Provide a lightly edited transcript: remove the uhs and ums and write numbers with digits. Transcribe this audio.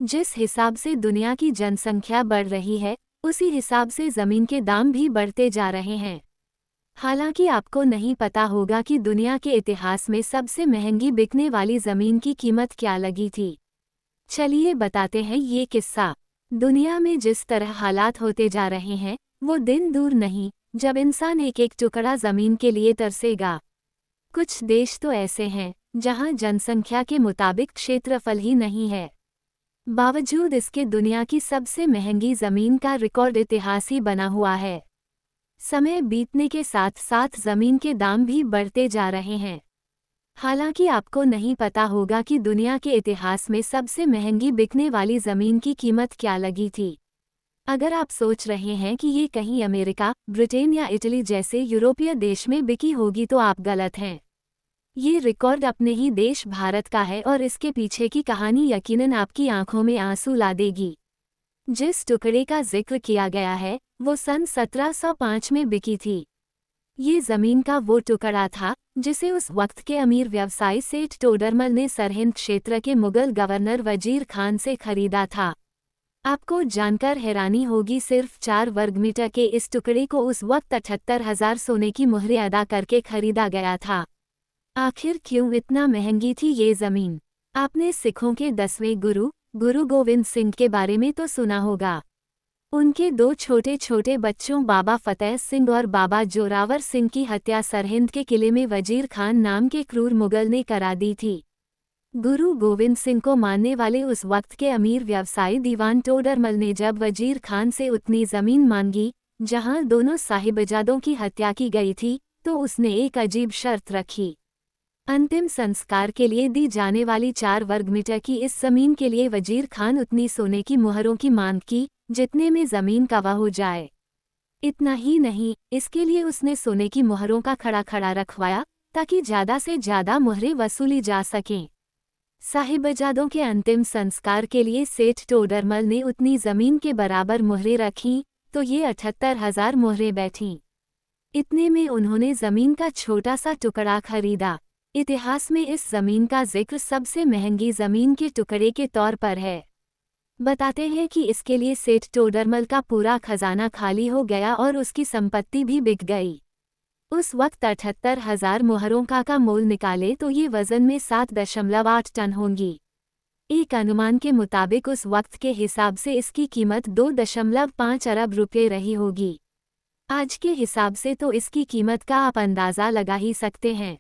जिस हिसाब से दुनिया की जनसंख्या बढ़ रही है, उसी हिसाब से ज़मीन के दाम भी बढ़ते जा रहे हैं। हालांकि आपको नहीं पता होगा कि दुनिया के इतिहास में सबसे महंगी बिकने वाली ज़मीन की कीमत क्या लगी थी। चलिए बताते हैं ये किस्सा। दुनिया में जिस तरह हालात होते जा रहे हैं, वो दिन दूर नहीं जब इंसान एक एक टुकड़ा ज़मीन के लिए तरसेगा। कुछ देश तो ऐसे हैं जहां जनसंख्या के मुताबिक क्षेत्रफल ही नहीं है। बावजूद इसके दुनिया की सबसे महंगी ज़मीन का रिकॉर्ड इतिहास ही बना हुआ है। समय बीतने के साथ साथ ज़मीन के दाम भी बढ़ते जा रहे हैं। हालांकि आपको नहीं पता होगा कि दुनिया के इतिहास में सबसे महंगी बिकने वाली ज़मीन की कीमत क्या लगी थी। अगर आप सोच रहे हैं कि ये कहीं अमेरिका, ब्रिटेन या इटली जैसे यूरोपीय देश में बिकी होगी तो आप गलत हैं। ये रिकॉर्ड अपने ही देश भारत का है और इसके पीछे की कहानी यकीनन आपकी आंखों में आंसू ला देगी। जिस टुकड़े का जिक्र किया गया है, वो सन 1705 में बिकी थी। ये ज़मीन का वो टुकड़ा था जिसे उस वक्त के अमीर व्यवसायी सेठ टोडरमल ने सरहिंद क्षेत्र के मुगल गवर्नर वजीर खान से खरीदा था। आपको जानकर हैरानी होगी, सिर्फ 4 वर्ग मीटर के इस टुकड़े को उस वक्त 78,000 सोने की मुहरें अदा करके खरीदा गया था। आखिर क्यों इतना महंगी थी ये ज़मीन? आपने सिखों के 10वें गुरु गोविंद सिंह के बारे में तो सुना होगा। उनके 2 छोटे छोटे बच्चों बाबा फतेह सिंह और बाबा जोरावर सिंह की हत्या सरहिंद के किले में वजीर खान नाम के क्रूर मुगल ने करा दी थी। गुरु गोविंद सिंह को मानने वाले उस वक्त के अमीर व्यवसायी दीवान टोडरमल ने जब वजीर खान से उतनी ज़मीन मांगी जहां दोनों साहिबजादों की हत्या की गई थी, तो उसने एक अजीब शर्त रखी। अंतिम संस्कार के लिए दी जाने वाली 4 वर्ग मीटर की इस ज़मीन के लिए वजीर खान उतनी सोने की मुहरों की मांग की जितने में ज़मीन कवा हो जाए। इतना ही नहीं, इसके लिए उसने सोने की मुहरों का खड़ा खड़ा रखवाया ताकि ज़्यादा से ज़्यादा मुहरें वसूली जा सकें। साहिबजादों के अंतिम संस्कार के लिए सेठ टोडरमल ने उतनी ज़मीन के बराबर मुहरें रखीं, तो ये 78,000 मुहरें बैठीं। इतने में उन्होंने ज़मीन का छोटा सा टुकड़ा खरीदा। इतिहास में इस ज़मीन का जिक्र सबसे महंगी ज़मीन के टुकड़े के तौर पर है। बताते हैं कि इसके लिए सेठ टोडरमल का पूरा खजाना खाली हो गया और उसकी संपत्ति भी बिक गई। उस वक्त 78,000 मुहरों का मोल निकाले तो ये वज़न में 7.8 टन होंगी। एक अनुमान के मुताबिक उस वक्त के हिसाब से इसकी कीमत 2.5 अरब रुपये रही होगी। आज के हिसाब से तो इसकी कीमत का आप अंदाज़ा लगा ही सकते हैं।